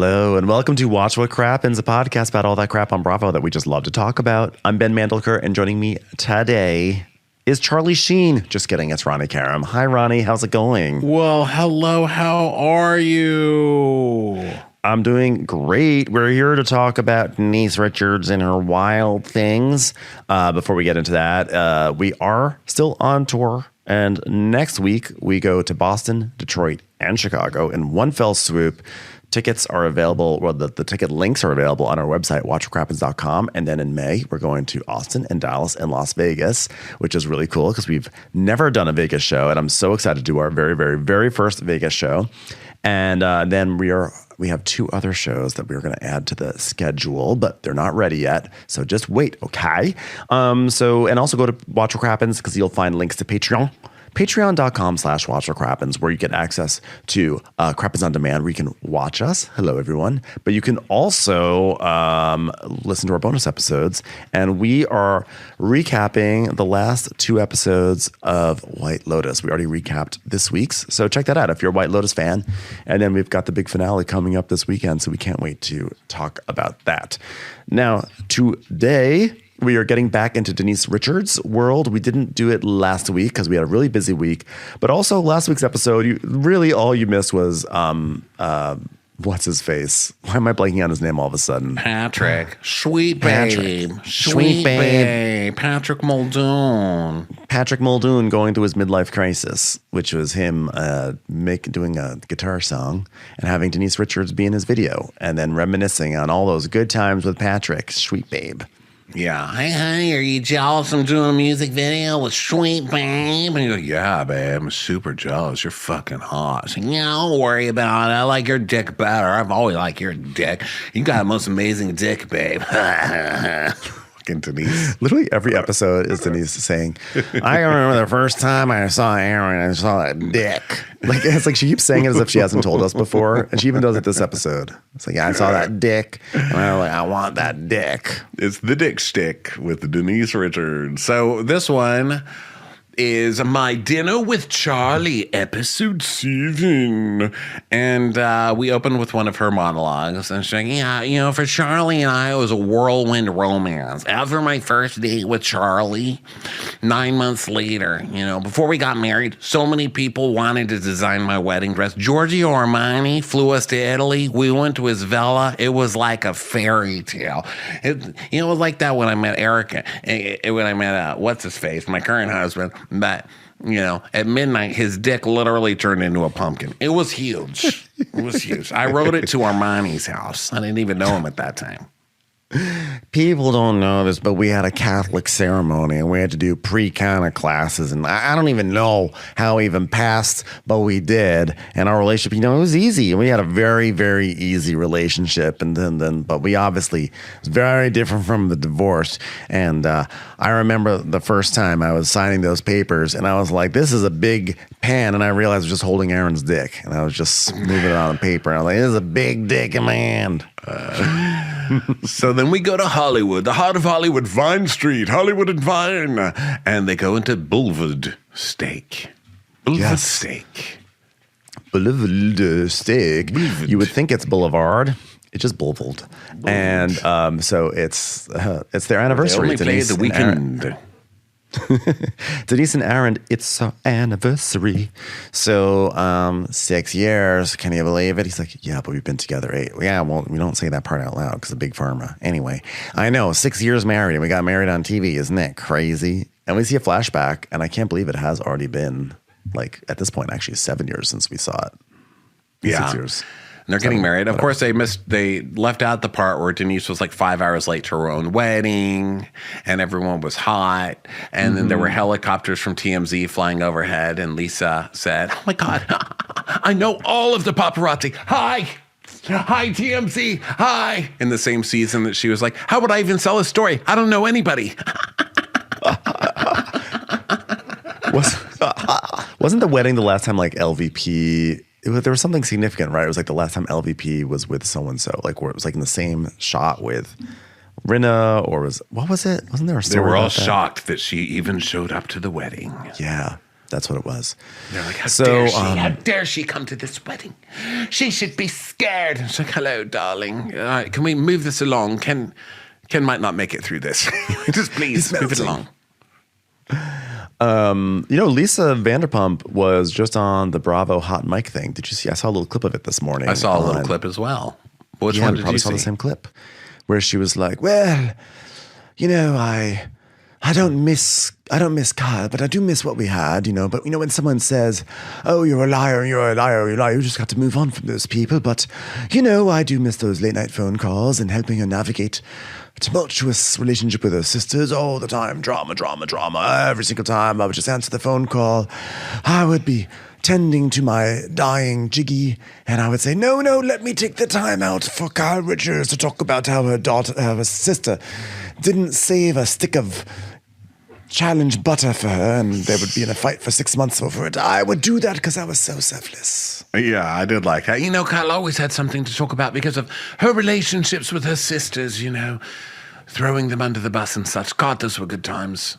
Hello, and welcome to Watch What Crappens, a podcast about all that crap on Bravo that we just love to talk about. I'm Ben Mandelker, and joining me today is Charlie Sheen. Just kidding, it's Ronnie Karam. Hi, Ronnie. How's it going? Well, hello. How are you? I'm doing great. We're here to talk about Denise Richards and her wild things. Before we get into that, we are still on tour. And next week, we go to Boston, Detroit, and Chicago in one fell swoop. Tickets are available, well, the ticket links are available on our website, watchwhatcrappens.com. And then in May, we're going to Austin and Dallas and Las Vegas, which is really cool because we've never done a Vegas show. And I'm so excited to do our very, very, very first Vegas show. And then we have two other shows that we're going to add to the schedule, but they're not ready yet. So just wait, okay? And also go to Watch What Crappens because you'll find links to Patreon. Patreon.com/WatchWhatCrappens, where you get access to Crappens on Demand, where you can watch us. Hello, everyone. But you can also listen to our bonus episodes. And we are recapping the last two episodes of White Lotus. We already recapped this week's. So check that out if you're a White Lotus fan. And then we've got the big finale coming up this weekend. So we can't wait to talk about that. Now, today, we are getting back into Denise Richards' world. We didn't do it last week because we had a really busy week. But also last week's episode, really all you missed was, what's his face? Why am I blanking on his name all of a sudden? Patrick. Sweet babe. Sweet babe. Patrick Muldoon. Patrick Muldoon going through his midlife crisis, which was him doing a guitar song and having Denise Richards be in his video and then reminiscing on all those good times with Patrick. Sweet babe. Yeah. Hey, honey, are you jealous I'm doing a music video with Sweet Babe? And you go, yeah, babe, I'm super jealous. You're fucking hot. So, yeah, don't worry about it. I like your dick better. I've always liked your dick. You got the most amazing dick, babe. Fucking Denise. Literally every episode is Denise saying, I remember the first time I saw Aaron, I saw that dick. Like, it's like she keeps saying it as if she hasn't told us before. And she even does it this episode. It's like, yeah, I saw that dick. And I was like, I want that dick. It's the dick stick with Denise Richards. So this one is My Dinner with Charlie, episode 7. And we opened with one of her monologues. And she's like, yeah, for Charlie and I, it was a whirlwind romance. After my first date with Charlie, 9 months later, before we got married, so many people wanted to design my wedding dress. Giorgio Armani flew us to Italy. We went to his villa. It was like a fairy tale. It was like that when I met Erica, when I met, what's his face, my current husband. But, at midnight, his dick literally turned into a pumpkin. It was huge. It was huge. I rode it to Armani's house. I didn't even know him at that time. People don't know this, but we had a Catholic ceremony and we had to do pre-Cana classes. And I don't even know how we even passed, but we did. And our relationship, it was easy. We had a very, very easy relationship. And but we obviously, it's very different from the divorce. And I remember the first time I was signing those papers and I was like, this is a big pen. And I realized I was just holding Aaron's dick. And I was just moving it on the paper. And I was like, this is a big dick in my hand. So then we go to Hollywood, the heart of Hollywood, Vine Street, Hollywood and Vine. And they go into Boulevard Steak. Boulevard Steak. Boulevard Steak. Boulevard. You would think it's Boulevard. It's just Boulevard. And so it's their anniversary. They only play the weekend. Denise and Aaron, it's our anniversary. So 6 years. Can you believe it? He's like, yeah, but we've been together 8. Yeah, well, we don't say that part out loud because of Big Pharma. Anyway, I know, 6 years married and we got married on TV. Isn't it crazy? And we see a flashback and I can't believe it has already been, like, at this point, actually 7 years since we saw it. Yeah. 6 years. And they're getting married. Of course, they left out the part where Denise was like 5 hours late to her own wedding and everyone was hot. And then there were helicopters from TMZ flying overhead. And Lisa said, oh my God, I know all of the paparazzi. Hi, TMZ. Hi. In the same season that she was like, how would I even sell a story? I don't know anybody. Wasn't the wedding the last time like LVP... there was something significant, right? It was like the last time LVP was with so-and-so, like where it was like in the same shot with Rinna, or what was it? Wasn't there a story? They were all about that? shocked that she even showed up to the wedding. Yeah. That's what it was. They're like, how dare she come to this wedding? She should be scared. It's like, hello, darling. All right, can we move this along? Ken might not make it through this. Just please move it along. Lisa Vanderpump was just on the Bravo hot mic thing. Did you see? I saw a little clip of it this morning. I saw a little clip as well. Which one did you see? Saw the same clip where she was like, well, I don't miss Kyle, but I do miss what we had, But, when someone says, oh, you're a liar, you just got to move on from those people. But, I do miss those late night phone calls and helping her navigate a tumultuous relationship with her sisters all the time. Drama. Every single time I would just answer the phone call, I would be tending to my dying Jiggy, and I would say, no, let me take the time out for Kyle Richards to talk about how her sister didn't save a stick of challenge butter for her, and they would be in a fight for 6 months over it. I would do that because I was so selfless. Yeah, I did like that. Kyle always had something to talk about because of her relationships with her sisters, throwing them under the bus and such. God, those were good times.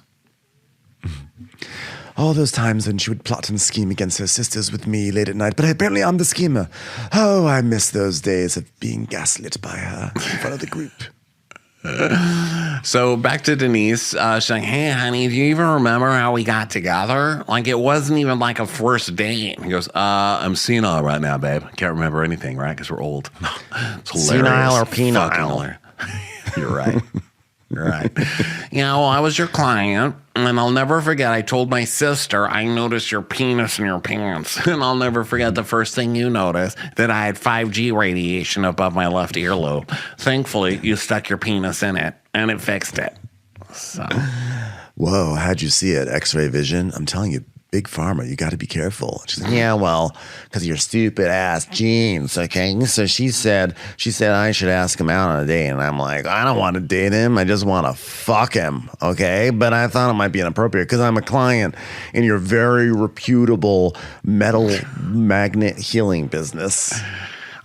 All those times when she would plot and scheme against her sisters with me late at night, but apparently I'm the schemer. Oh, I miss those days of being gaslit by her in front of the group. So back to Denise. She's like, hey, honey, do you even remember how we got together? Like, it wasn't even like a first date. He goes, I'm senile right now, babe. Can't remember anything, right? Because we're old. It's hilarious. Senile or penile? You're right. You're right. I was your client, and I'll never forget, I told my sister, I noticed your penis in your pants. And I'll never forget the first thing you noticed, that I had 5G radiation above my left earlobe. Thankfully, you stuck your penis in it, and it fixed it. So. Whoa, how'd you see it? X-ray vision? I'm telling you, Big Pharma, you got to be careful. She's like, yeah, well, because of your stupid ass genes, okay? So she said I should ask him out on a date, and I'm like, I don't want to date him. I just want to fuck him, okay? But I thought it might be inappropriate because I'm a client in your very reputable metal magnet healing business.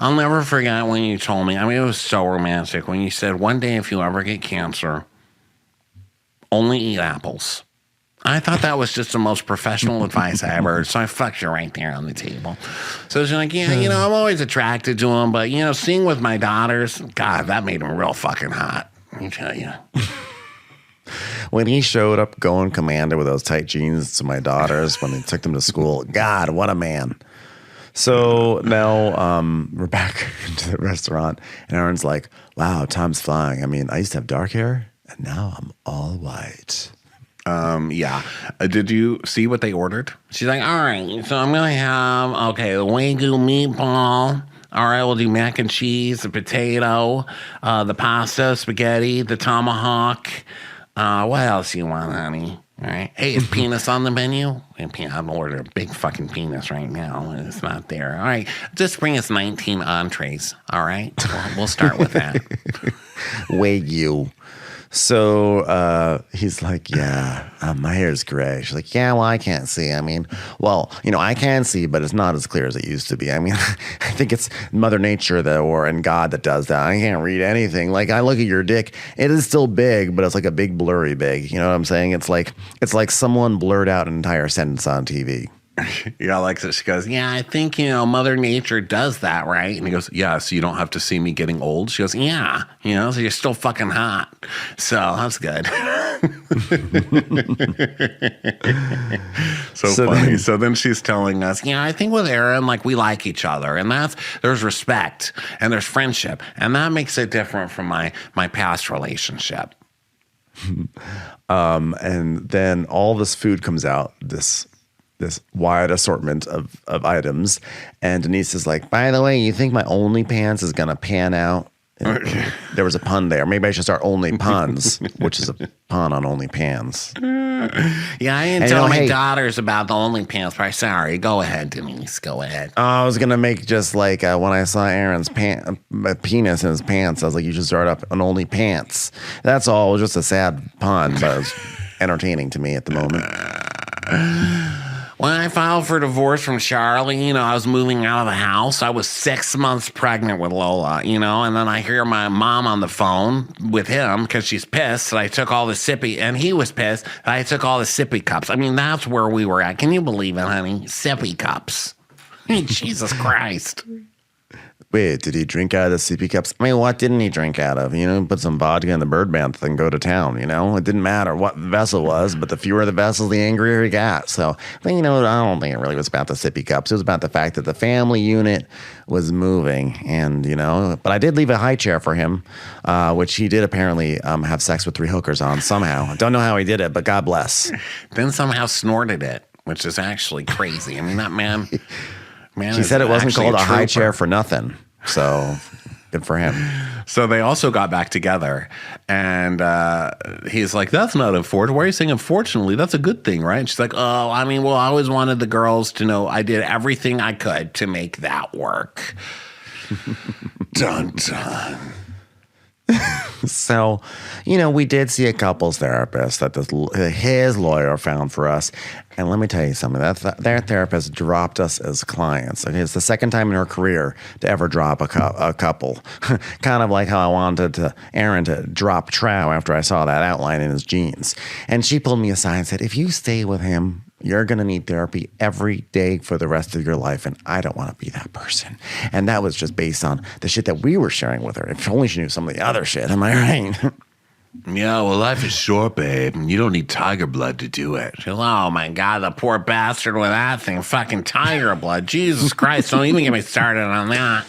I'll never forget when you told me, it was so romantic, when you said, one day if you ever get cancer, only eat apples. I thought that was just the most professional advice I ever heard, so I fucked you right there on the table. So she's like, yeah, I'm always attracted to him, but, seeing with my daughters, God, that made him real fucking hot, let me tell you. When he showed up going commando with those tight jeans to my daughters when they took them to school, God, what a man. So now we're back into the restaurant, and Aaron's like, wow, time's flying. I used to have dark hair, and now I'm all white. Yeah. Did you see what they ordered? She's like, all right, so I'm going to have, the Wagyu meatball. All right, we'll do mac and cheese, the potato, the pasta, spaghetti, the tomahawk. What else you want, honey? All right. Hey, is penis on the menu? I'm ordering a big fucking penis right now. It's not there. All right. Just bring us 19 entrees. All right. We'll start with that. Wagyu. So he's like, yeah, my hair's gray. She's like, yeah, well, I can't see. I can see, but it's not as clear as it used to be. I think it's Mother Nature and God that does that. I can't read anything. Like, I look at your dick. It is still big, but it's like a big blurry big. You know what I'm saying? It's like someone blurred out an entire sentence on TV. Yeah, like she goes, yeah, I think, Mother Nature does that, right? And he goes, yeah, so you don't have to see me getting old? She goes, yeah, so you're still fucking hot. So that's good. So funny. So then she's telling us, I think with Aaron, we like each other. And there's respect and there's friendship. And that makes it different from my past relationship. And then all this food comes out, this wide assortment of items. And Denise is like, by the way, you think my OnlyPants is going to pan out? There was a pun there. Maybe I should start Only Puns, which is a pun on OnlyPans. Yeah, I didn't tell my daughters about the OnlyPants part. Sorry. Go ahead, Denise. Go ahead. I was going to make just like when I saw Aaron's penis in his pants, I was like, you should start up an OnlyPants. That's all. It was just a sad pun, but it was entertaining to me at the moment. When I filed for divorce from Charlie, I was moving out of the house. I was 6 months pregnant with Lola, and then I hear my mom on the phone with him because she's pissed that I took all the sippy, and he was pissed that I took all the sippy cups. I mean, that's where we were at. Can you believe it, honey? Sippy cups. Jesus Christ. Wait, did he drink out of the sippy cups? I mean, what didn't he drink out of? Put some vodka in the bird bath and go to town, It didn't matter what the vessel was, but the fewer the vessels, the angrier he got. So, I don't think it really was about the sippy cups. It was about the fact that the family unit was moving. And, but I did leave a high chair for him, which he did apparently have sex with 3 hookers on somehow. I don't know how he did it, but God bless. Then somehow snorted it, which is actually crazy. I mean, that man... She said it wasn't called a high chair for nothing. So good for him. So they also got back together. And he's like, that's not unfortunate. Why are you saying unfortunately? That's a good thing, right? And she's like, oh, I mean, well, I always wanted the girls to know I did everything I could to make that work. Dun, dun. So, we did see a couples therapist that his lawyer found for us. And let me tell you something, their therapist dropped us as clients. And it's the second time in her career to ever drop a couple. Kind of like how I wanted Aaron to drop Trow after I saw that outline in his jeans. And she pulled me aside and said, if you stay with him, you're going to need therapy every day for the rest of your life, and I don't want to be that person. And that was just based on the shit that we were sharing with her. If only she knew some of the other shit, am I right? Yeah, well, life is short, babe. You don't need tiger blood to do it. She's like, oh, my God, the poor bastard with that thing. Fucking tiger blood. Jesus Christ, don't even get me started on that.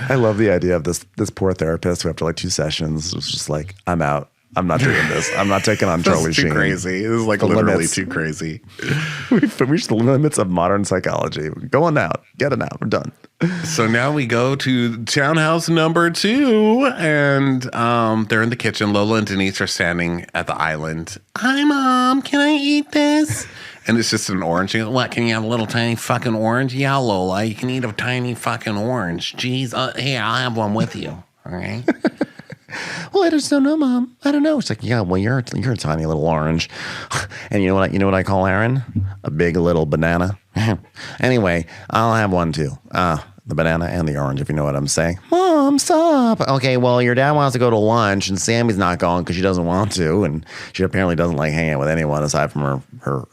I love the idea of this poor therapist who after like 2 sessions was just like, I'm out. I'm not doing this. I'm not taking on Charlie Sheen. Too crazy. This is like literally too crazy. We've reached the limits of modern psychology. Go on out. Get it out. We're done. So now we go to townhouse number 2, and they're in the kitchen. Lola and Denise are standing at the island. Hi, Mom. Can I eat this? And it's just an orange. She goes, what, can you have a little tiny fucking orange? Yeah, Lola, you can eat a tiny fucking orange. Jeez. Here, I'll have one with you. All right? Well, I just don't know, Mom. I don't know. She's like, yeah, well, you're a tiny little orange. And you know what I call Aaron? A big little banana. Anyway, I'll have one too. The banana and the orange, if you know what I'm saying. Mom, stop. Okay, well, your dad wants to go to lunch, and Sammy's not going because she doesn't want to, and she apparently doesn't like hanging out with anyone aside from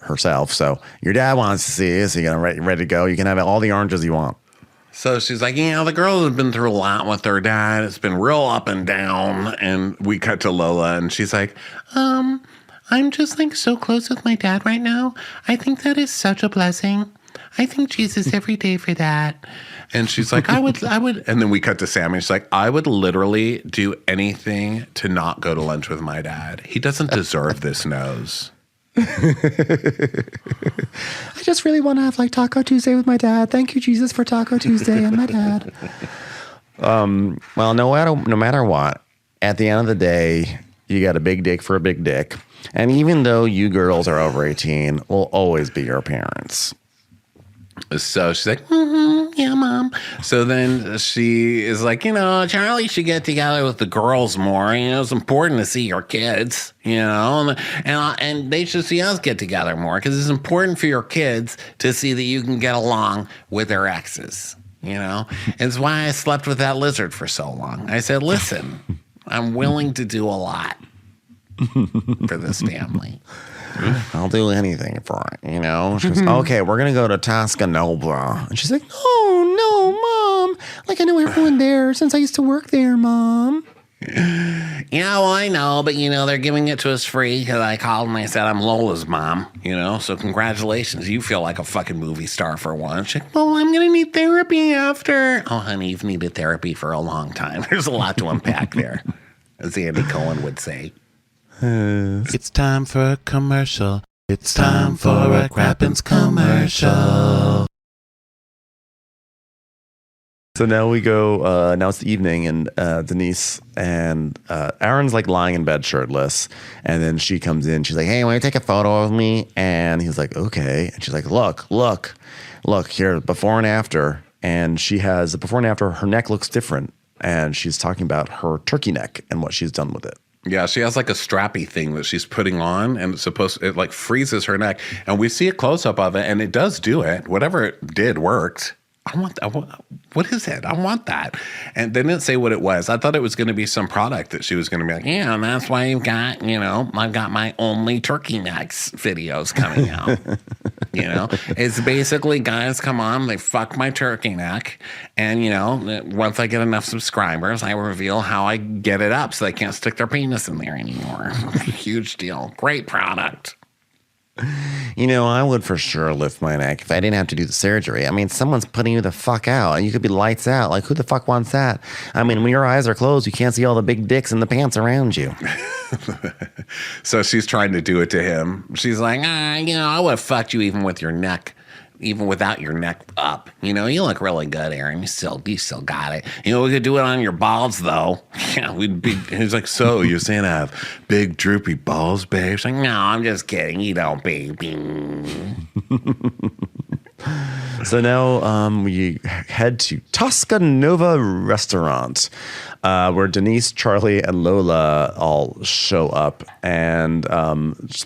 herself. So your dad wants to see you, so you're ready to go. You can have all the oranges you want. So she's like, the girls have been through a lot with their dad. It's been real up and down. And we cut to Lola, and she's like, I'm just like so close with my dad right now. I think that is such a blessing. I thank Jesus every day for that. And she's like, I would. And then we cut to Sammy. She's like, I would literally do anything to not go to lunch with my dad. He doesn't deserve this nose. I just really want to have like Taco Tuesday with my dad. Thank you, Jesus, for Taco Tuesday and my dad. Well, no matter what, at the end of the day, you got a big dick for a big dick. And even though you girls are over 18, we'll always be your parents. So she's like, yeah, Mom. So then she is like, Charlie should get together with the girls more. It's important to see your kids, and they should see us get together more because it's important for your kids to see that you can get along with their exes, It's why I slept with that lizard for so long. I said, listen, I'm willing to do a lot for this family. I'll do anything for it, She goes, okay, we're going to go to Toscanova. And she's like, no, Mom. Like, I know everyone there since I used to work there, Mom. Yeah, well, I know, but, they're giving it to us free because I called and I said I'm Lola's mom, so congratulations. You feel like a fucking movie star for once. She's like, well, I'm going to need therapy after. Oh, honey, you've needed therapy for a long time. There's a lot to unpack there, as Andy Cohen would say. It's time for a commercial. It's time for a Crappens commercial. So now we go, now it's the evening, and Denise and Aaron's like lying in bed shirtless. And then she comes in. She's like, hey, want to take a photo of me? And he's like, okay. And she's like, look here, before and after. And she has, before and after, her neck looks different. And she's talking about her turkey neck and what she's done with it. Yeah, she has like a strappy thing that she's putting on, and it like freezes her neck. And we see a close up of it, and it does do it. Whatever it did worked. What is it? I want that. And they didn't say what it was. I thought it was going to be some product that she was going to be like, yeah, and that's why you've got, I've got my only turkey necks videos coming out. It's basically guys come on, they fuck my turkey neck. And, once I get enough subscribers, I reveal how I get it up so they can't stick their penis in there anymore. Huge deal. Great product. I would for sure lift my neck if I didn't have to do the surgery. I mean, someone's putting you the fuck out and you could be lights out. Like, who the fuck wants that? I mean, when your eyes are closed, you can't see all the big dicks in the pants around you. So she's trying to do it to him. She's like, I would have fucked you even with your neck. Even without your neck up. You look really good, Aaron. You still got it. We could do it on your balls, though. Yeah, he's like, so you're saying I have big, droopy balls, babe? She's like, no, I'm just kidding. You don't, baby. So now we head to Tosca Nova Restaurant, where Denise, Charlie, and Lola all show up. And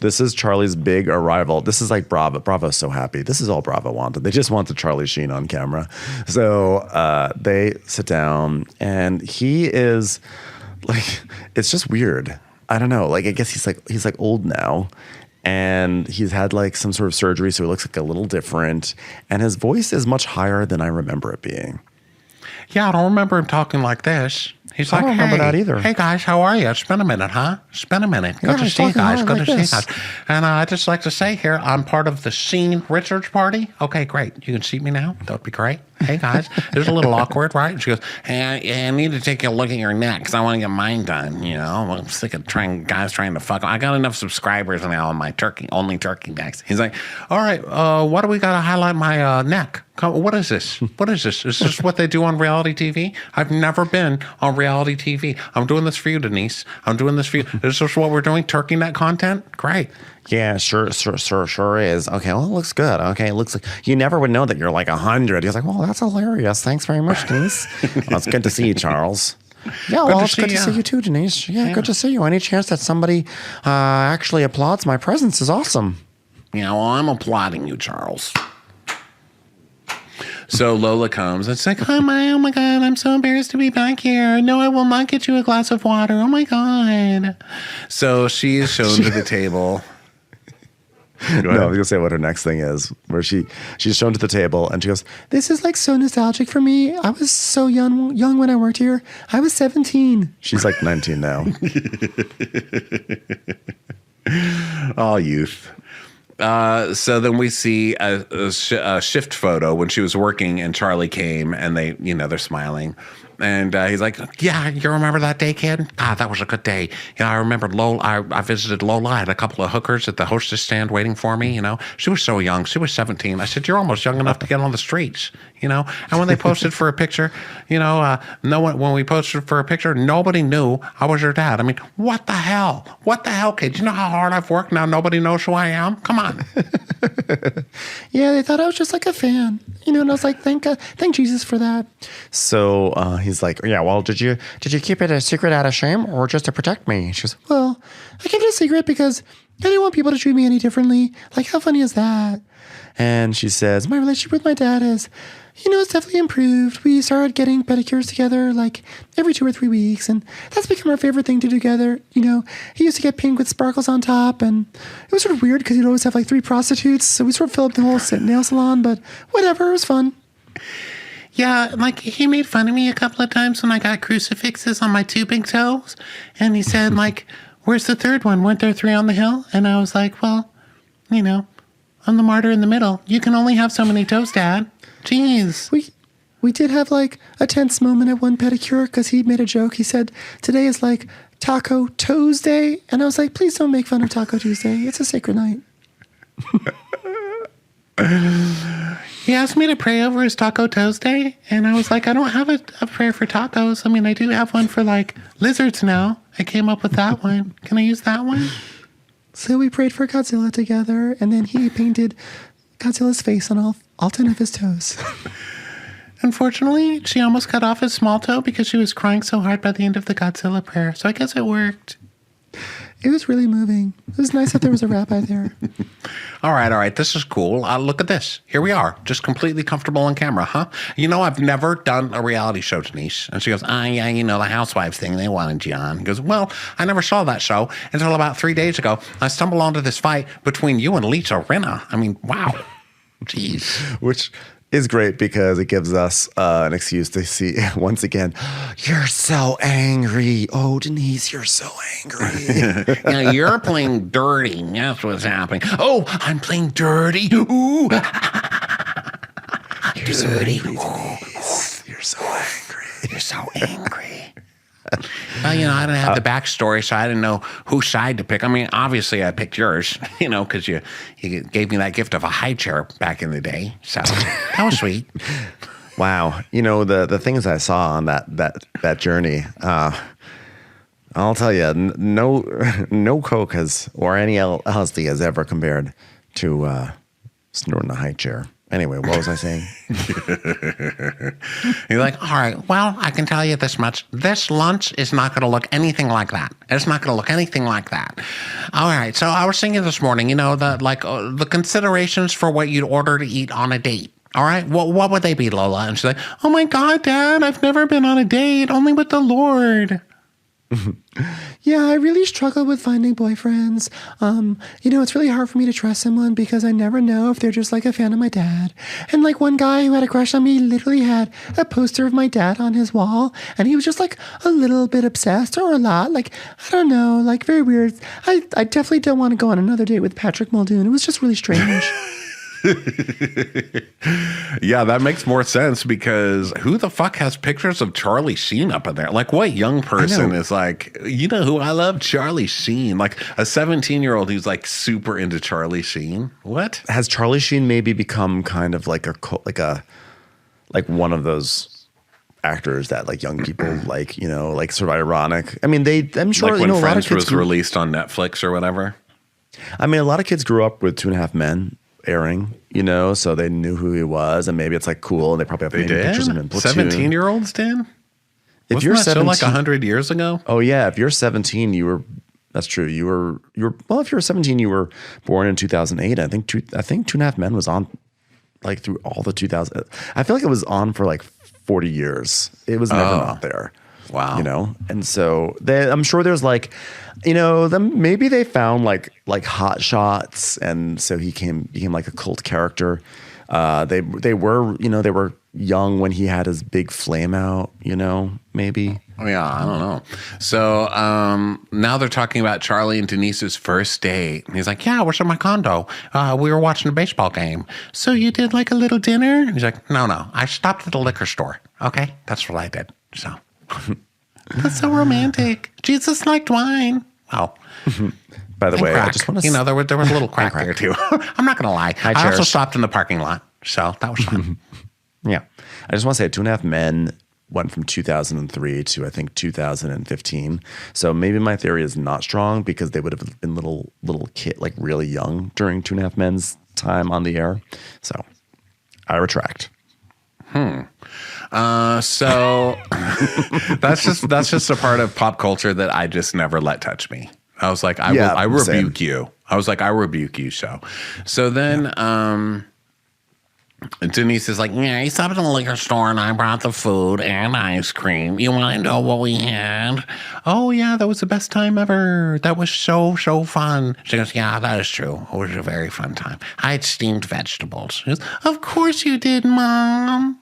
this is Charlie's big arrival. This is like Bravo. Bravo's so happy. This is all Bravo wanted. They just wanted Charlie Sheen on camera. So they sit down, and he is like, it's just weird. I don't know. Like, I guess he's like old now. And he's had like some sort of surgery, so he looks like a little different. And his voice is much higher than I remember it being. Yeah, I don't remember him talking like this. He's I like, don't remember that either. Hey guys, how are you? It's been a minute, huh? It's been a minute. Good to see you guys. Good to see you guys. And I'd just like to say here, I'm part of the Sheen research party. Okay, great. You can see me now. That would be great. Hey guys, it's a little awkward, right? And she goes, hey, I need to take a look at your neck because I want to get mine done. I'm sick of guys trying to fuck. I got enough subscribers now on my only turkey necks. He's like, all right, why do we got to highlight my neck? What is this? What is this? Is this what they do on reality TV? I've never been on reality TV. I'm doing this for you, Denise. I'm doing this for you. This is what we're doing, turkey neck content? Great. Yeah, sure is. Okay, well, it looks good. Okay, it looks like you never would know that you're like 100. He's like, well, that's hilarious. Thanks very much, Denise. Well, it's good to see you, Charles. Yeah, well, it's good to see you too, Denise. Yeah, good to see you. Any chance that somebody actually applauds my presence is awesome. Yeah, well, I'm applauding you, Charles. So Lola comes and it's like, oh my God, I'm so embarrassed to be back here. No, I will not get you a glass of water. Oh my God. So she is shown to the table. No, I was going to say what her next thing is, where she's shown to the table and she goes, this is like so nostalgic for me. I was so young when I worked here. I was 17. She's like 19 now. All youth. So then we see a shift photo when she was working and Charlie came and they're smiling. And he's like, yeah, you remember that day, kid? Ah, that was a good day. I remember Lola. I visited Lola. I had a couple of hookers at the hostess stand waiting for me. She was so young. She was 17. I said, you're almost young enough to get on the streets. And when they posted for a picture, when we posted for a picture, nobody knew I was your dad. I mean, what the hell? What the hell, kid? You know how hard I've worked? Now nobody knows who I am? Come on. Yeah, they thought I was just like a fan. And I was like, thank Jesus for that. So he's like, yeah, well, did you keep it a secret out of shame or just to protect me? She goes, well, I kept it a secret because I didn't want people to treat me any differently. Like, how funny is that? And she says, my relationship with my dad is, it's definitely improved. We started getting pedicures together like every 2 or 3 weeks, and that's become our favorite thing to do together. He used to get pink with sparkles on top, and it was sort of weird because he'd always have like 3 prostitutes, so we sort of filled up the whole nail salon, but whatever, it was fun. Yeah, like he made fun of me a couple of times when I got crucifixes on my 2 big toes, and he said like, where's the 3rd one? Weren't there 3 on the hill? And I was like, well, I'm the martyr in the middle. You can only have so many toes, Dad. Jeez. We did have like a tense moment at one pedicure because he made a joke. He said, today is like Taco Tuesday. And I was like, please don't make fun of Taco Tuesday. It's a sacred night. He asked me to pray over his Taco Tuesday. And I was like, I don't have a prayer for tacos. I mean, I do have one for like lizards now. I came up with that one. Can I use that one? So we prayed for Godzilla together, and then he painted Godzilla's face on all 10 of his toes. Unfortunately, she almost cut off his small toe because she was crying so hard by the end of the Godzilla prayer. So I guess it worked. It was really moving. It was nice that there was a rabbi there. All right. This is cool. Look at this. Here we are, just completely comfortable on camera, huh? You know, I've never done a reality show, Denise. And she goes, yeah, you know, the housewives thing, they wanted you on. He goes, well, I never saw that show until about 3 days ago. I stumbled onto this fight between you and Lisa Rinna. I mean, wow. Jeez. Which is great because it gives us an excuse to see, once again, you're so angry. Oh, Denise, you're so angry. Now you're playing dirty. That's what's happening. Oh, I'm playing dirty. Ooh. Dirty. Denise, you're so angry. You're so angry. Well, you know, I didn't have the backstory, so I didn't know whose side to pick. I mean, obviously, I picked yours, you know, because you gave me that gift of a high chair back in the day. So that was sweet. Wow. You know, the things I saw on that journey, I'll tell you, no Coke or any LSD has ever compared to snorting a high chair. Anyway, what was I saying? You're like, all right, well, I can tell you this much. This lunch is not going to look anything like that. It's not going to look anything like that. All right, so I was thinking this morning, you know, the considerations for what you'd order to eat on a date. All right, what would they be, Lola? And she's like, oh my God, Dad, I've never been on a date, only with the Lord. Yeah, I really struggle with finding boyfriends. You know, it's really hard for me to trust someone because I never know if they're just like a fan of my dad. And like one guy who had a crush on me literally had a poster of my dad on his wall, and he was just like a little bit obsessed or a lot. Like, I don't know, like very weird. I definitely don't want to go on another date with Patrick Muldoon. It was just really strange. Yeah, that makes more sense because who the fuck has pictures of Charlie Sheen up in there? Like, what young person is like, you know who I love? Charlie Sheen. Like a 17-year-old who's like super into Charlie Sheen. What? Has Charlie Sheen maybe become kind of like like one of those actors that like young people like, you know, like sort of ironic? I mean, I'm sure, like when you know, a lot of Friends kids was released on Netflix or whatever. I mean, a lot of kids grew up with 2.5 Men airing, you know, so they knew who he was, and maybe it's like cool, and they probably have many pictures of him in Platoon. 17-year-olds, Dan? If you're 17, like 100 years ago? Oh yeah, if you're 17, that's true. You were well. If you were 17, you were born in 2008. I think 2.5 Men was on like through all the 2000. I feel like it was on for like 40 years. It was never not there. Wow. You know, and so I'm sure there's like, you know, maybe they found like hot shots, and so he became like a cult character. They were, you know, they were young when he had his big flame out, you know, maybe. Oh, yeah, I don't know. So now they're talking about Charlie and Denise's first date. And he's like, yeah, we're at my condo. We were watching a baseball game. So you did like a little dinner? And he's like, no. I stopped at the liquor store. Okay, that's what I did. So that's so romantic. Jesus liked wine. Oh. By the way, crack. I just want to, you know, there was a little crack there too. I'm not going to lie. I also stopped in the parking lot. So that was fun. Yeah. I just want to say 2.5 Men went from 2003 to I think 2015. So maybe my theory is not strong because they would have been little kid, like really young during 2.5 Men's time on the air. So I retract. So that's just a part of pop culture that I just never let touch me. I was like, I rebuke you. I was like, I rebuke you. So then Denise is like, yeah, I stopped at the liquor store and I brought the food and ice cream. You want to know what we had? Oh, yeah, that was the best time ever. That was so fun. She goes, yeah, that is true. It was a very fun time. I had steamed vegetables. She goes, of course you did, Mom.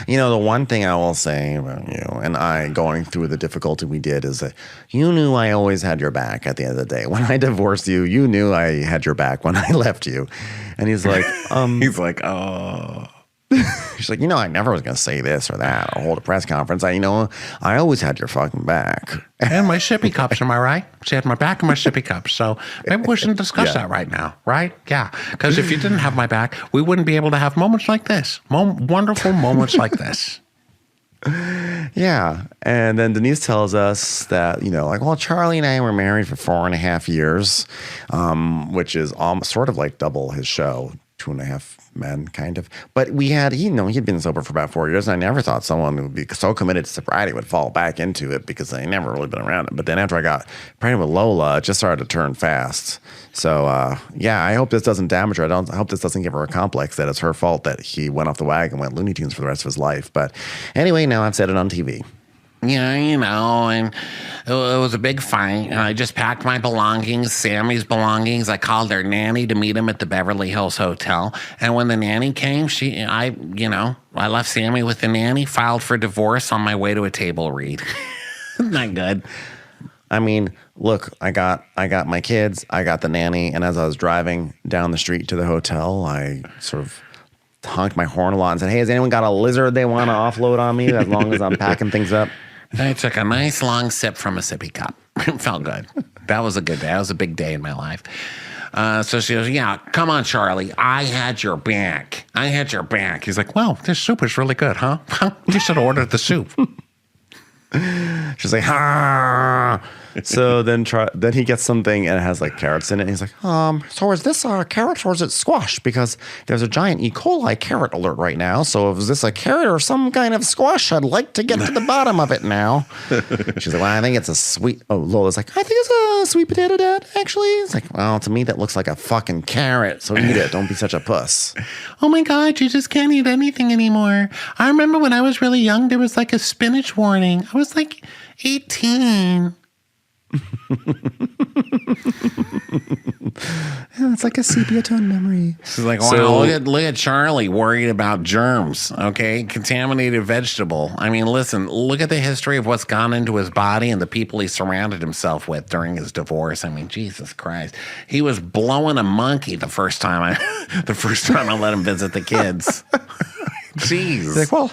You know, the one thing I will say about you and I going through the difficulty we did is that you knew I always had your back at the end of the day. When I divorced you, you knew I had your back when I left you. And he's like, he's like, oh. She's like, you know, I never was going to say this or that or hold a press conference. I always had your fucking back. And my sippy cups, am I right? She had my back and my sippy cups. So maybe we shouldn't discuss that right now, right? Yeah. Because if you didn't have my back, we wouldn't be able to have moments like this. Wonderful moments like this. Yeah. And then Denise tells us that, you know, like, well, Charlie and I were married for 4.5 years, which is sort of like double his show. 2.5 men, kind of. But we had, he'd been sober for about 4 years, and I never thought someone who would be so committed to sobriety would fall back into it because they never really been around it. But then after I got pregnant with Lola, it just started to turn fast. So, I hope this doesn't damage her. I hope this doesn't give her a complex that it's her fault that he went off the wagon and went Looney Tunes for the rest of his life. But anyway, now I've said it on TV. Yeah, and it was a big fight. And I just packed my belongings, Sammy's belongings. I called her nanny to meet him at the Beverly Hills Hotel. And when the nanny came, I left Sammy with the nanny, filed for divorce on my way to a table read. Not good. I mean, look, I got my kids, I got the nanny, and as I was driving down the street to the hotel, I sort of honked my horn a lot and said, "Hey, has anyone got a lizard they want to offload on me as long as I'm packing things up?" I took a nice long sip from a sippy cup. It felt good. That was a good day. That was a big day in my life. So she goes, "Yeah, come on, Charlie. I had your back. He's like, "Well, this soup is really good, huh? You should have ordered the soup." She's like, "Ha!" So then he gets something and it has like carrots in it. And he's like, "So is this a carrot or is it squash? Because there's a giant E. coli carrot alert right now. So is this a carrot or some kind of squash? I'd like to get to the bottom of it now." She's like, "Well, I think it's a sweet." Oh, Lola's like, "I think it's a sweet potato, Dad, actually." It's like, "Well, to me, that looks like a fucking carrot. So eat it. Don't be such a puss." Oh my God, you just can't eat anything anymore. I remember when I was really young, there was like a spinach warning. I was like 18. Yeah, it's like a sepia tone memory. She's like, "Wow, look at Charlie worried about germs, okay? Contaminated vegetable. I mean, listen, look at the history of what's gone into his body and the people he surrounded himself with during his divorce. I mean, Jesus Christ. He was blowing a monkey the first time I let him visit the kids." Jeez. He's like, "Well,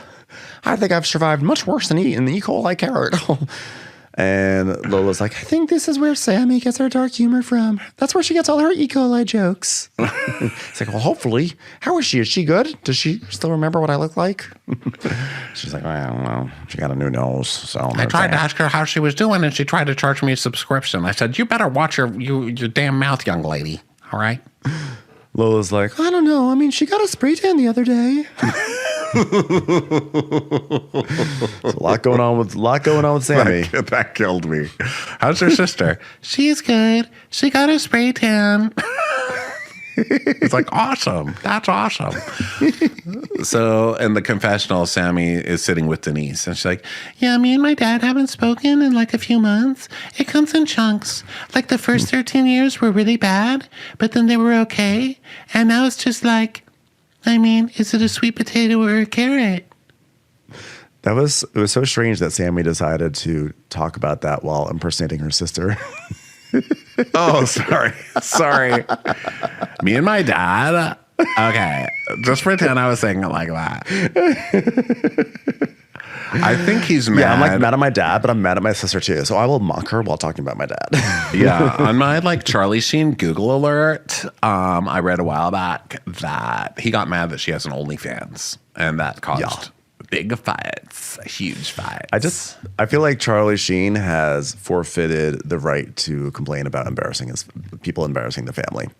I think I've survived much worse than eating the E. coli carrot." And Lola's like, "I think this is where Sammy gets her dark humor from. That's where she gets all her E. coli jokes." It's like, "Well, hopefully. How is she? Is she good? Does she still remember what I look like?" She's like, "Well, I don't know. She got a new nose." So I tried to ask her how she was doing, and she tried to charge me a subscription. I said, "You better watch your damn mouth, young lady. All right?" Lola's like, "I don't know. I mean, she got a spray tan the other day." There's a lot going on with Sammy. That killed me. How's her sister? "She's good. She got a spray tan." It's like, awesome. That's awesome. So in the confessional, Sammy is sitting with Denise, and she's like, "Yeah, me and my dad haven't spoken in like a few months. It comes in chunks. Like the first 13 years were really bad, but then they were okay. And now it's just like, I mean, is it a sweet potato or a carrot?" It was so strange that Sammy decided to talk about that while impersonating her sister. "Oh, sorry. Me and my dad." Okay, just pretend I was saying it like that. I think he's mad. Yeah, I'm like mad at my dad, but I'm mad at my sister too. So I will mock her while talking about my dad. Yeah, on my Charlie Sheen Google alert, I read a while back that he got mad that she has an OnlyFans, and that caused big fights, huge fights. I feel like Charlie Sheen has forfeited the right to complain about embarrassing the family.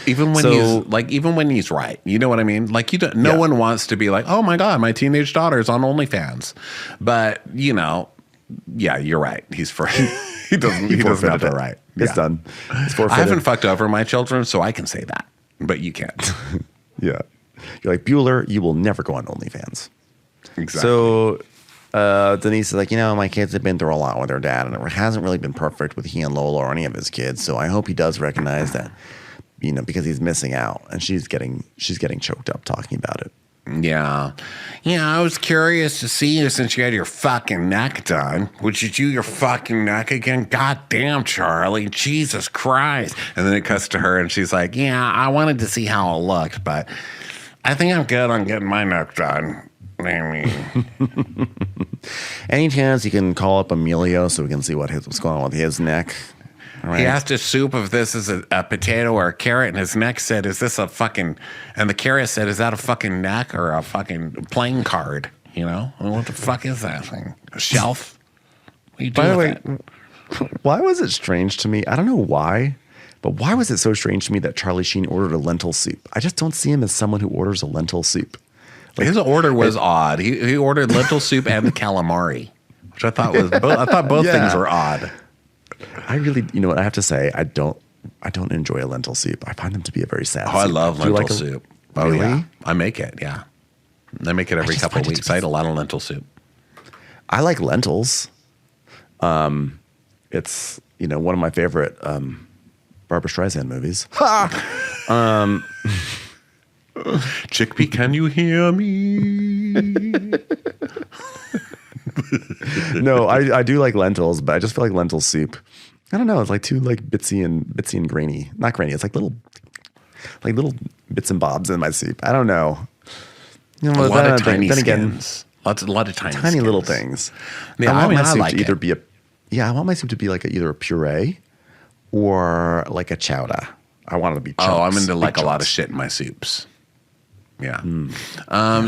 Even when he's right, you know what I mean? Like no one wants to be like, "Oh my God, my teenage daughter's on OnlyFans," but you're right. He doesn't have the right. It's done. It's forfeited. I haven't fucked over my children, so I can say that, but you can't. Yeah, you're like, "Bueller, you will never go on OnlyFans." Exactly. So Denise is like, my kids have been through a lot with their dad, and it hasn't really been perfect with he and Lola or any of his kids. So I hope he does recognize that, because he's missing out, and she's getting choked up talking about it. Yeah. I was curious to see you since you had your fucking neck done. Would you do your fucking neck again? God damn, Charlie. Jesus Christ. And then it cuts to her, and she's like, "Yeah, I wanted to see how it looked, but I think I'm good on getting my neck done." Any chance you can call up Emilio so we can see what's going on with his neck? Right. He asked his soup if this is a potato or a carrot, and his neck said, "Is this a fucking?" And the carrot said, "Is that a fucking neck or a fucking playing card?" What the fuck is that thing? A shelf? What are you doing with that? Why was it strange to me? I don't know why, But why was it so strange to me that Charlie Sheen ordered a lentil soup? I just don't see him as someone who orders a lentil soup. His order was odd. He ordered lentil soup and the calamari, which I thought was both things were odd. I really, you know what I have to say, I don't enjoy a lentil soup. I find them to be a very sad soup. I love lentil like soup. Really? Oh yeah, I make it. Yeah, I make it every couple of weeks. I eat a lot of lentil soup. I like lentils. It's one of my favorite Barbra Streisand movies. Chickpea, can you hear me? No, I do like lentils, but I just feel like lentil soup. I don't know. It's like too like bitsy and grainy. Not grainy. It's like little bits and bobs in my soup. I don't know. A lot of tiny skins. A lot of tiny little things. Yeah, I want my soup like to either be I want my soup to be like either a puree or like a chowder. I want it to be chunks. Oh, I'm into like chunks. A lot of shit in my soups. Yeah.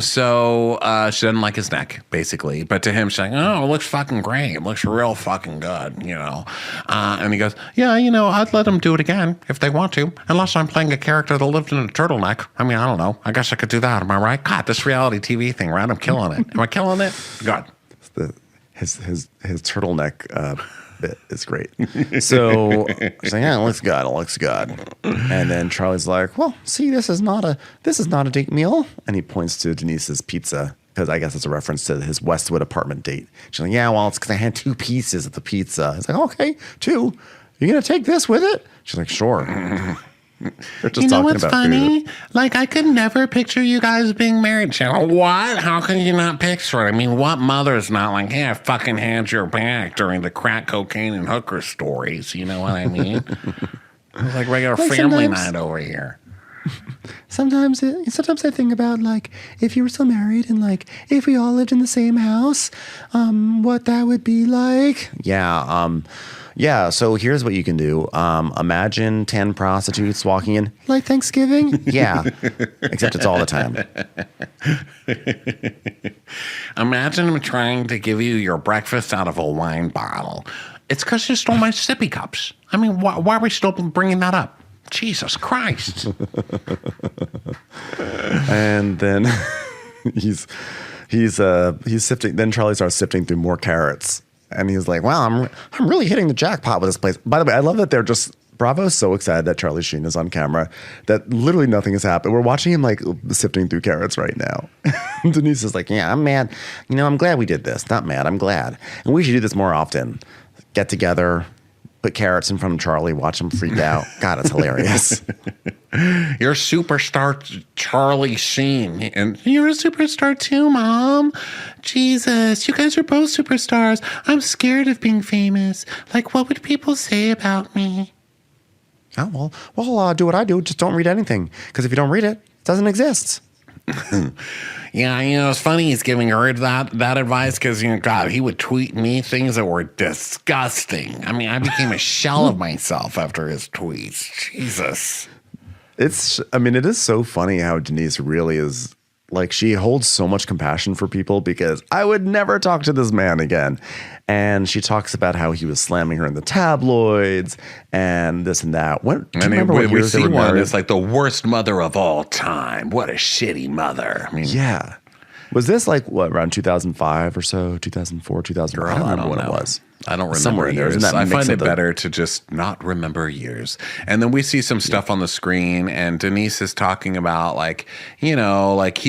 So she doesn't like his neck, basically. But to him, she's like, oh, it looks fucking great. It looks real fucking good, And he goes, yeah, I'd let them do it again if they want to, unless I'm playing a character that lived in a turtleneck. I mean, I don't know. I guess I could do that. Am I right? God, this reality TV thing, right? I'm killing it. Am I killing it? God. His turtleneck bit is great. So she's like, yeah, it looks good. It looks good. And then Charlie's like, well, see, this is not a date meal. And he points to Denise's pizza because I guess it's a reference to his Westwood apartment date. She's like, yeah, well, it's because I had 2 pieces of the pizza. He's like, okay, 2. You're gonna take this with it? She's like, sure. They're just talking what's about funny? food. Like, I could never picture you guys being married. She's like, what? How can you not picture it? I mean, what mother's not like, hey, I fucking had your back during the crack cocaine and hooker stories? You know what I mean? It was like regular family night over here. Sometimes I think about like if you were still married and like if we all lived in the same house, what that would be like. Yeah, so here's what you can do. Imagine 10 prostitutes walking in like Thanksgiving. Yeah, except it's all the time. Imagine him trying to give you your breakfast out of a wine bottle. It's because you stole my sippy cups. I mean, why are we still bringing that up? Jesus Christ. And then he's sifting. Then Charlie starts sifting through more carrots. And he's like, wow, I'm really hitting the jackpot with this place. By the way, I love that Bravo's so excited that Charlie Sheen is on camera that literally nothing has happened. We're watching him like sifting through carrots right now. Denise is like, yeah, I'm mad. I'm glad we did this. Not mad, I'm glad. And we should do this more often. Get together, put carrots in front of Charlie, watch him freak out. God, it's hilarious. You're superstar Charlie Sheen. And you're a superstar too, Mom. Jesus, you guys are both superstars. I'm scared of being famous. Like, what would people say about me? Oh, well, do what I do. Just don't read anything. Because if you don't read it, it doesn't exist. Yeah, it's funny he's giving her that advice because, God, he would tweet me things that were disgusting. I mean, I became a shell of myself after his tweets. Jesus. It is so funny how Denise really is, like, she holds so much compassion for people because I would never talk to this man again. And she talks about how he was slamming her in the tabloids and this and that. Do you remember what we see one is like the worst mother of all time. What a shitty mother. I mean, yeah. Was this like around 2005 or so, 2004, 2005? I don't remember when it was. I don't remember Somewhere in there. years. Isn't that I find it better to just not remember years. And then we see some stuff on the screen, and Denise is talking about like he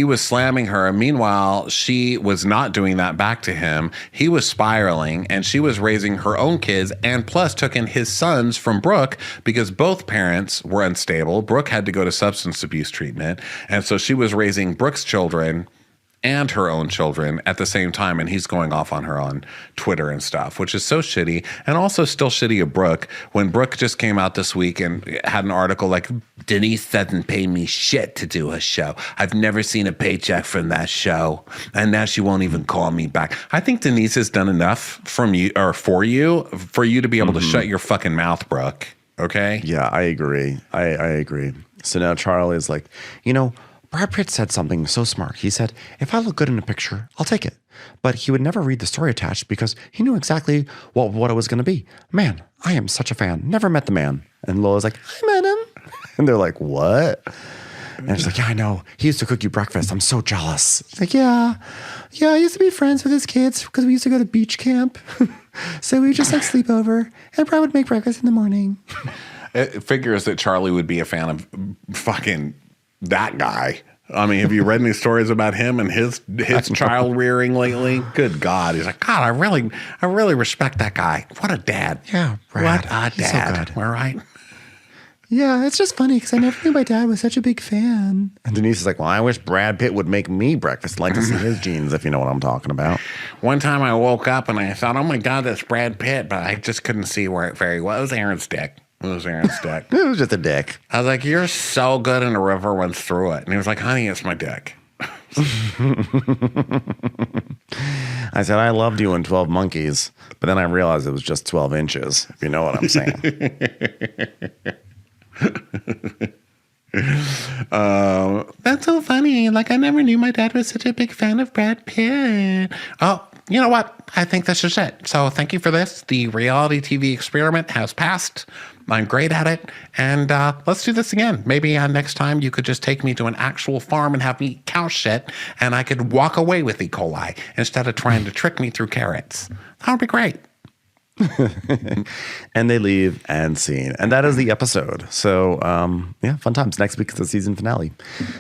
was slamming her. And meanwhile, she was not doing that back to him. He was spiraling, and she was raising her own kids, and plus took in his sons from Brooke because both parents were unstable. Brooke had to go to substance abuse treatment, and so she was raising Brooke's children and her own children at the same time, and he's going off on her on Twitter and stuff, which is so shitty, and also still shitty of Brooke. When Brooke just came out this week and had an article like, Denise doesn't pay me shit to do a show. I've never seen a paycheck from that show, and now she won't even call me back. I think Denise has done enough from you or for you to be able to shut your fucking mouth, Brooke. Okay? Yeah, I agree. I agree. So now Charlie's like, Brad Pitt said something so smart. He said, if I look good in a picture, I'll take it. But he would never read the story attached because he knew exactly what it was going to be. Man, I am such a fan. Never met the man. And Lola's like, I met him. And they're like, what? And she's like, yeah, I know. He used to cook you breakfast. I'm so jealous. It's like, yeah, I used to be friends with his kids because we used to go to beach camp. So we just like sleep over and probably would make breakfast in the morning. It figures that Charlie would be a fan of fucking that guy. I mean, have you read any stories about him and his child rearing lately? Good God. He's like, God, I really respect that guy. What a dad. Yeah, Brad. What a He's so dad. good. Am I right? Yeah, it's just funny because I never knew my dad was such a big fan. And Denise is like, well, I wish Brad Pitt would make me breakfast. I'd like to see his jeans, if you know what I'm talking about. One time I woke up and I thought, oh my God, that's Brad Pitt, but I just couldn't see where it very well. It was Aaron's dick. It was just a dick. I was like, you're so good, and a river went through it. And he was like, honey, it's my dick. I said, I loved you in 12 Monkeys, but then I realized it was just 12 inches, if you know what I'm saying. That's so funny. Like, I never knew my dad was such a big fan of Brad Pitt. Oh, you know what? I think this is it. So thank you for this. The reality TV experiment has passed. I'm great at it. And let's do this again. Maybe next time you could just take me to an actual farm and have me eat cow shit, and I could walk away with E. coli instead of trying to trick me through carrots. That would be great. And they leave and scene. And that is the episode. So, yeah, fun times. Next week is the season finale.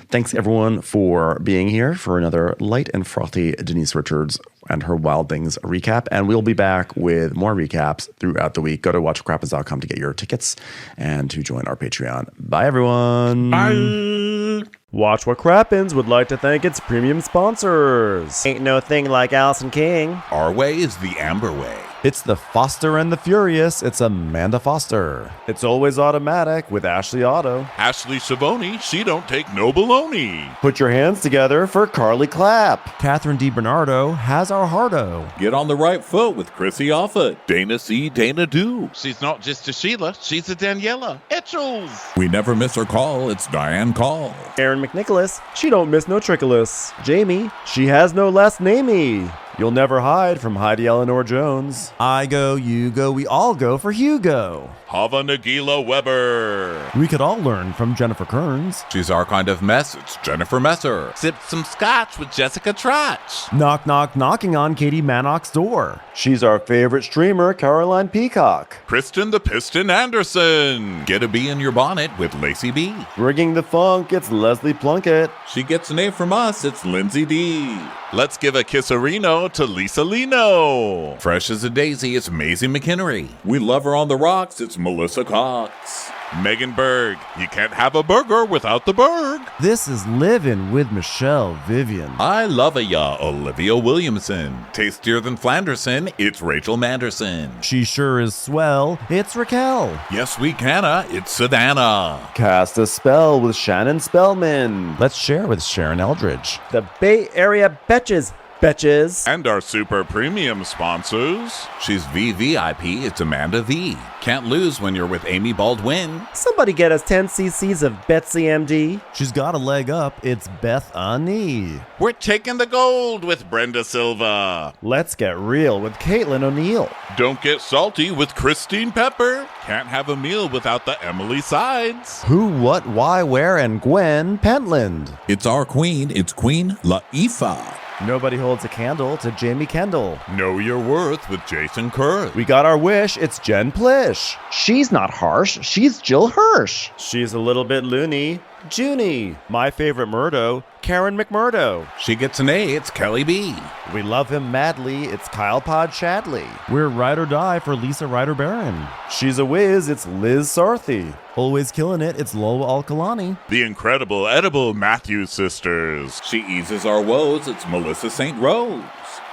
Thanks, everyone, for being here for another light and frothy Denise Richards and her Wild Things recap. And we'll be back with more recaps throughout the week. Go to watchcrappens.com to get your tickets and to join our Patreon. Bye, everyone. Bye. Watch What Crappens would like to thank its premium sponsors. Ain't no thing like Allison King. Our way is the Amber way. It's the Foster and the Furious. It's Amanda Foster. It's always automatic with Ashley Auto. Ashley Savoni, she don't take no baloney. Put your hands together for Carly Clapp. Catherine DiBernardo has our hardo. Get on the right foot with Chrissy Offutt. Dana C, Dana Do. She's not just a Sheila, she's a Daniela. Etchels. We never miss her call. It's Diane Call. Erin McNicholas, she don't miss no trickolas. Jamie, she has no last namey. You'll never hide from Heidi Eleanor Jones. I go, you go, we all go for Hugo. Hava Nagila Weber. We could all learn from Jennifer Kearns. She's our kind of mess. It's Jennifer Messer. Sipped some scotch with Jessica Trotch. Knock, knock, knocking on Katie Mannock's door. She's our favorite streamer, Caroline Peacock. Kristen the Piston Anderson. Get a bee in your bonnet with Lacey B. Bringing the funk, it's Leslie Plunkett. She gets an A from us. It's Lindsay D. Let's give a kisserino to Lisa Lino. Fresh as a daisy, it's Maisie McHenry. We love her on the rocks. It's Melissa Cox. Megan Berg. You can't have a burger without the Berg. This is Livin' with Michelle Vivian. I love ya, Olivia Williamson. Tastier than Flanderson, it's Rachel Manderson. She sure is swell. It's Raquel. Yes, we canna, it's Savannah. Cast a spell with Shannon Spellman. Let's share with Sharon Eldridge. The Bay Area Betches. Betches. And our super premium sponsors. She's VVIP, it's Amanda V. Can't lose when you're with Amy Baldwin. Somebody get us 10 cc's of Betsy MD. She's got a leg up. It's Beth Ani. We're taking the gold with Brenda Silva. Let's get real with Caitlin O'Neill. Don't get salty with Christine Pepper. Can't have a meal without the Emily Sides. Who, what, why, where, and Gwen Pentland. It's our queen, it's Queen Laifah. Nobody holds a candle to Jamie Kendall. Know your worth with Jason Kurth. We got our wish. It's Jen Plish. She's not harsh. She's Jill Hirsch. She's a little bit loony. Junie. My favorite Murdo, Karen McMurdo. She gets an A, it's Kelly B. We love him madly. It's Kyle Pod Shadley. We're ride or die for Lisa Ryder Barron. She's a whiz. It's Liz Sarthy. Always killing it. It's Lola Alkalani. The incredible edible Matthews sisters. She eases our woes, it's Melissa St. Rose.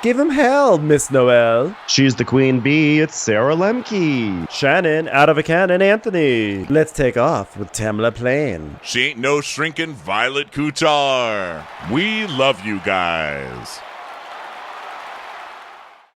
Give him hell, Miss Noel. She's the queen bee. It's Sarah Lemke. Shannon, out of a cannon, Anthony. Let's take off with Tamla Plain. She ain't no shrinking Violet Kuchar. We love you guys.